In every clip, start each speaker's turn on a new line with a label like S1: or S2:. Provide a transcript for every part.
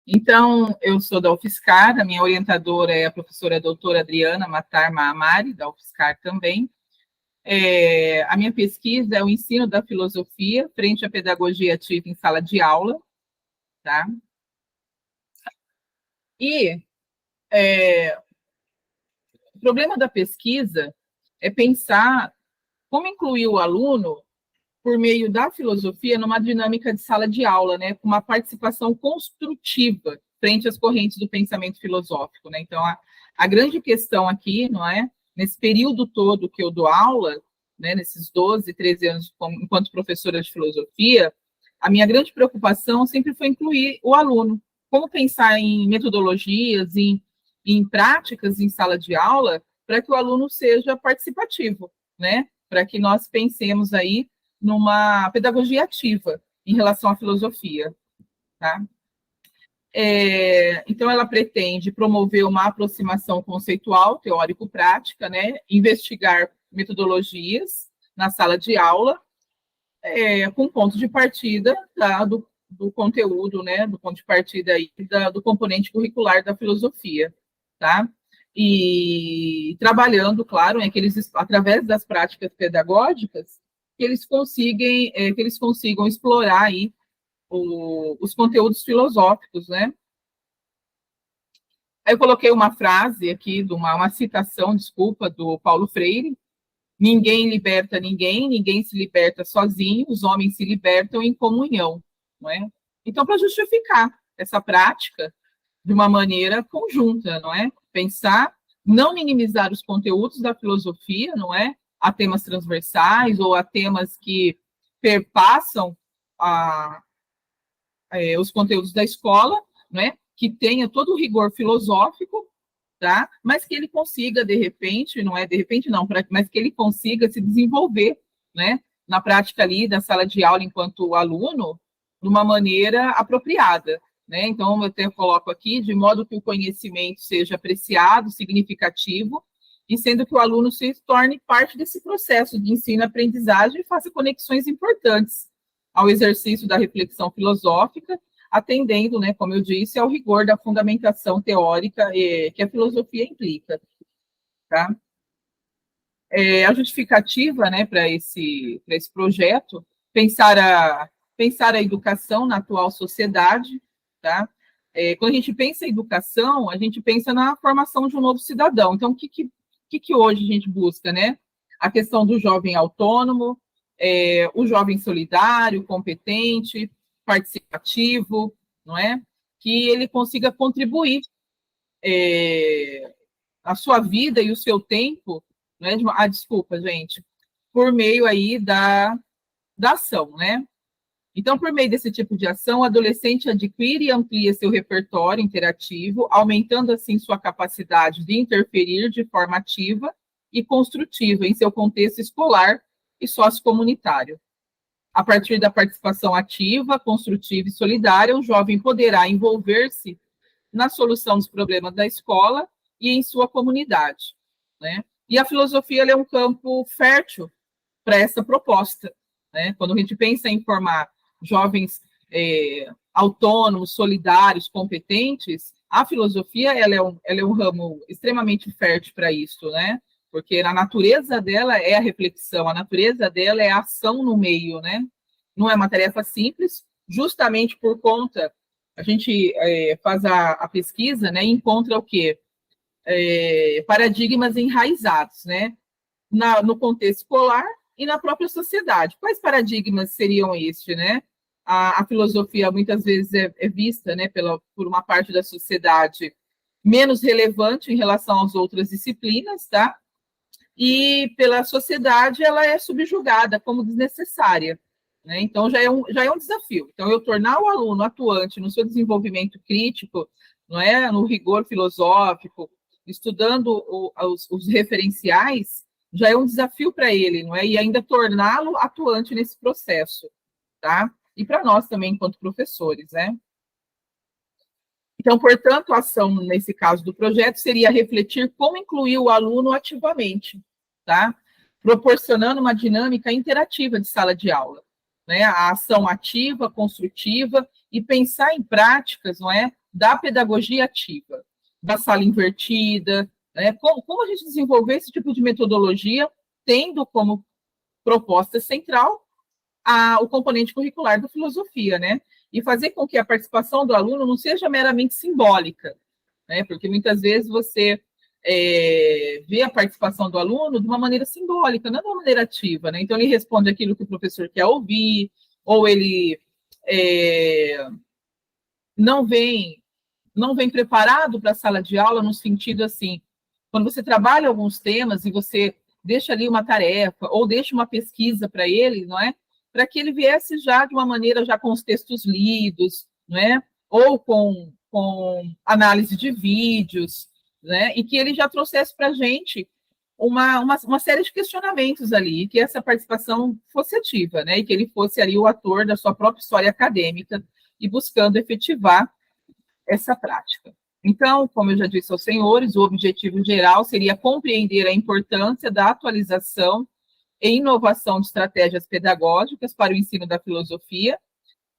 S1: Então, eu sou da UFSCar, a minha orientadora é a professora doutora Adriana Matar Maamari, da UFSCar também. A minha pesquisa é o ensino da filosofia frente à pedagogia ativa em sala de aula, tá? E o problema da pesquisa é pensar como incluir o aluno por meio da filosofia numa dinâmica de sala de aula, né, com uma participação construtiva frente às correntes do pensamento filosófico, né? Então, a grande questão aqui, não é, nesse período todo que eu dou aula, né, nesses 12, 13 anos enquanto professora de filosofia, a minha grande preocupação sempre foi incluir o aluno. Como pensar em metodologias, em práticas em sala de aula, para que o aluno seja participativo, né? Para que nós pensemos aí numa pedagogia ativa em relação à filosofia, tá? Então, ela pretende promover uma aproximação conceitual, teórico-prática, né? Investigar metodologias na sala de aula, com ponto de partida do conteúdo, né? Do ponto de partida aí do componente curricular da filosofia, tá? E trabalhando, claro, através das práticas pedagógicas, que eles consigam explorar aí os conteúdos filosóficos, né? Aí eu coloquei uma frase aqui, uma citação, desculpa, do Paulo Freire: ninguém liberta ninguém, ninguém se liberta sozinho, os homens se libertam em comunhão, não é? Então, para justificar essa prática de uma maneira conjunta, não é? Pensar, não minimizar os conteúdos da filosofia, não é? A temas transversais ou a temas que perpassam os conteúdos da escola, né? Que tenha todo o rigor filosófico, tá? Mas que ele consiga, de repente, mas que ele consiga se desenvolver, né? Na prática ali da sala de aula enquanto aluno, de uma maneira apropriada, né? Então, eu até coloco aqui, de modo que o conhecimento seja apreciado, significativo, e sendo que o aluno se torne parte desse processo de ensino-aprendizagem e faça conexões importantes ao exercício da reflexão filosófica, atendendo, né, como eu disse, ao rigor da fundamentação teórica que a filosofia implica, tá? A justificativa, né, para esse projeto, pensar a educação na atual sociedade, tá? Quando a gente pensa em educação, a gente pensa na formação de um novo cidadão. Então, o que hoje a gente busca, né? A questão do jovem autônomo, o jovem solidário, competente, participativo, não é? Que ele consiga contribuir a sua vida e o seu tempo, não é? Desculpa, gente, por meio aí da ação, né? Então, por meio desse tipo de ação, o adolescente adquire e amplia seu repertório interativo, aumentando assim sua capacidade de interferir de forma ativa e construtiva em seu contexto escolar e sociocomunitário. A partir da participação ativa, construtiva e solidária, o jovem poderá envolver-se na solução dos problemas da escola e em sua comunidade, né? E a filosofia é um campo fértil para essa proposta, né? Quando a gente pensa em formar jovens autônomos, solidários, competentes, a filosofia ela é um ramo extremamente fértil para isso, né? Porque a natureza dela é a reflexão, a natureza dela é a ação no meio, né? Não é uma tarefa simples, justamente por conta, a gente faz a pesquisa, né, e encontra o quê? Paradigmas enraizados, né? No contexto escolar e na própria sociedade. Quais paradigmas seriam estes, né? A filosofia muitas vezes é vista, né, por uma parte da sociedade menos relevante em relação às outras disciplinas, tá? E pela sociedade ela é subjugada como desnecessária, né? Então já é um desafio. Então eu tornar o aluno atuante no seu desenvolvimento crítico, não é, no rigor filosófico, estudando os referenciais, já é um desafio para ele, não é? E ainda torná-lo atuante nesse processo, tá? E para nós também, enquanto professores, né? Então, portanto, a ação, nesse caso do projeto, seria refletir como incluir o aluno ativamente, tá? Proporcionando uma dinâmica interativa de sala de aula, né? A ação ativa, construtiva, e pensar em práticas, não é? da pedagogia ativa, da sala invertida, né? Como a gente desenvolver esse tipo de metodologia, tendo como proposta central o componente curricular da filosofia, né? E fazer com que a participação do aluno não seja meramente simbólica, né? Porque muitas vezes você vê a participação do aluno de uma maneira simbólica, não de uma maneira ativa, né? Então ele responde aquilo que o professor quer ouvir, ou ele não vem preparado para a sala de aula no sentido assim, quando você trabalha alguns temas e você deixa ali uma tarefa ou deixa uma pesquisa para ele, não é? Para que ele viesse já de uma maneira já com os textos lidos, não é? Ou com análise de vídeos, né? E que ele já trouxesse para a gente uma série de questionamentos ali, que essa participação fosse ativa, né? E que ele fosse ali o ator da sua própria história acadêmica e buscando efetivar essa prática. Então, como eu já disse aos senhores, o objetivo geral seria compreender a importância da atualização e inovação de estratégias pedagógicas para o ensino da filosofia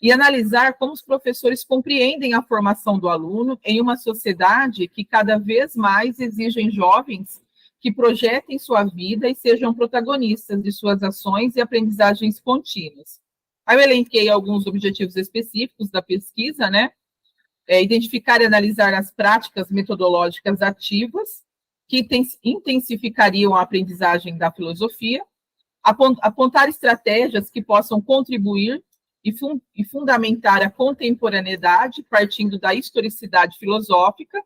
S1: e analisar como os professores compreendem a formação do aluno em uma sociedade que cada vez mais exige jovens que projetem sua vida e sejam protagonistas de suas ações e aprendizagens contínuas. Aí eu elenquei alguns objetivos específicos da pesquisa, né? Identificar e analisar as práticas metodológicas ativas que intensificariam a aprendizagem da filosofia, apontar estratégias que possam contribuir e fundamentar a contemporaneidade, partindo da historicidade filosófica,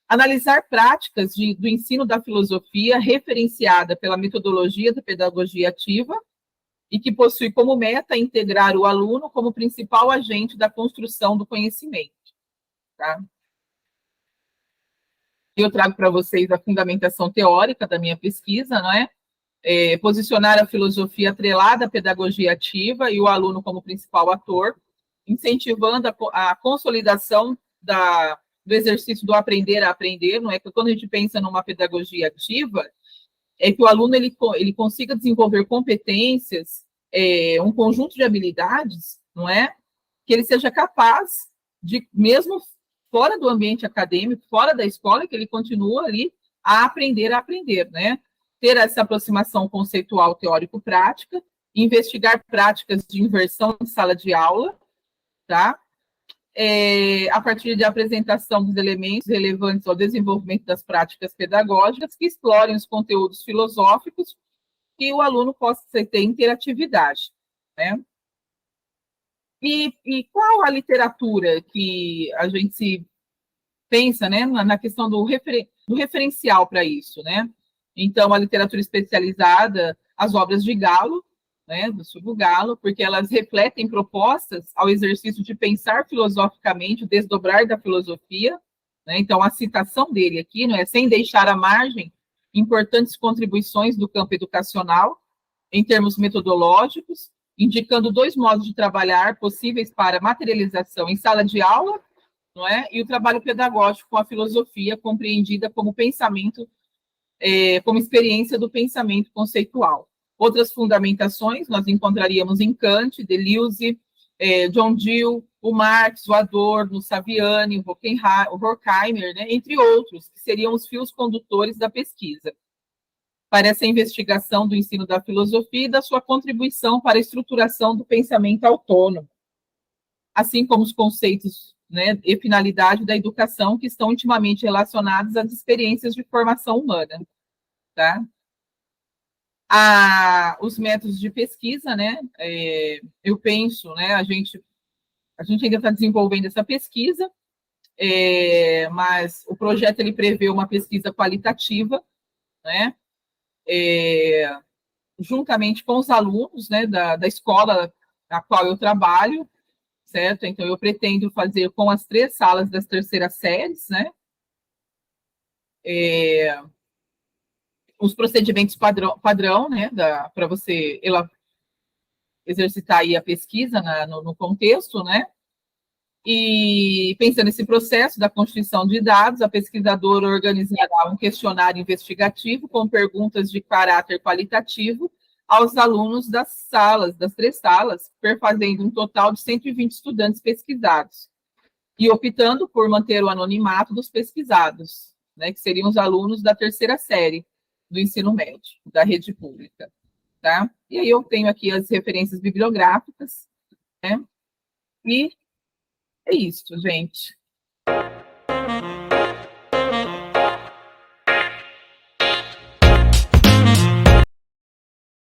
S1: analisar práticas do ensino da filosofia referenciada pela metodologia da pedagogia ativa e que possui como meta integrar o aluno como principal agente da construção do conhecimento. Tá? Eu trago para vocês a fundamentação teórica da minha pesquisa, não é? Posicionar a filosofia atrelada à pedagogia ativa e o aluno como principal ator, incentivando a consolidação do exercício do aprender a aprender, não é? Que quando a gente pensa numa pedagogia ativa, é que o aluno ele consiga desenvolver competências, um conjunto de habilidades, não é? Que ele seja capaz de, mesmo fora do ambiente acadêmico, fora da escola, que ele continua ali a aprender, né? Ter essa aproximação conceitual teórico-prática, investigar práticas de inversão em sala de aula, tá? A partir de apresentação dos elementos relevantes ao desenvolvimento das práticas pedagógicas que explorem os conteúdos filosóficos que o aluno possa ter interatividade, né? E qual a literatura que a gente pensa, né, na questão do referencial para isso, né? Então, a literatura especializada, as obras de Galo, né, do Silvio Galo, porque elas refletem propostas ao exercício de pensar filosoficamente, o desdobrar da filosofia, né? Então, a citação dele aqui, não é, sem deixar à margem importantes contribuições do campo educacional, em termos metodológicos, indicando 2 modos de trabalhar possíveis para materialização em sala de aula, não é? E o trabalho pedagógico com a filosofia compreendida como pensamento, como experiência do pensamento conceitual. Outras fundamentações nós encontraríamos em Kant, Deleuze, John Dewey, o Marx, o Adorno, o Saviani, o Horkheimer, né? Entre outros, que seriam os fios condutores da pesquisa para essa investigação do ensino da filosofia e da sua contribuição para a estruturação do pensamento autônomo, assim como os conceitos, né, e finalidade da educação que estão intimamente relacionados às experiências de formação humana, tá? Os métodos de pesquisa, né, eu penso, né, a gente ainda está desenvolvendo essa pesquisa, mas o projeto ele prevê uma pesquisa qualitativa, né, juntamente com os alunos, né, da escola a qual eu trabalho, certo? Então, eu pretendo fazer com as 3 salas das terceiras séries, né? Os procedimentos padrão, né? Para você exercitar aí a pesquisa no contexto, né? E pensando nesse processo da constituição de dados, a pesquisadora organizará um questionário investigativo com perguntas de caráter qualitativo aos alunos das 3 salas, perfazendo um total de 120 estudantes pesquisados. e optando por manter o anonimato dos pesquisados, né, que seriam os alunos da terceira série do ensino médio, da rede pública. Tá? E aí eu tenho aqui as referências bibliográficas, né? E é isso, gente.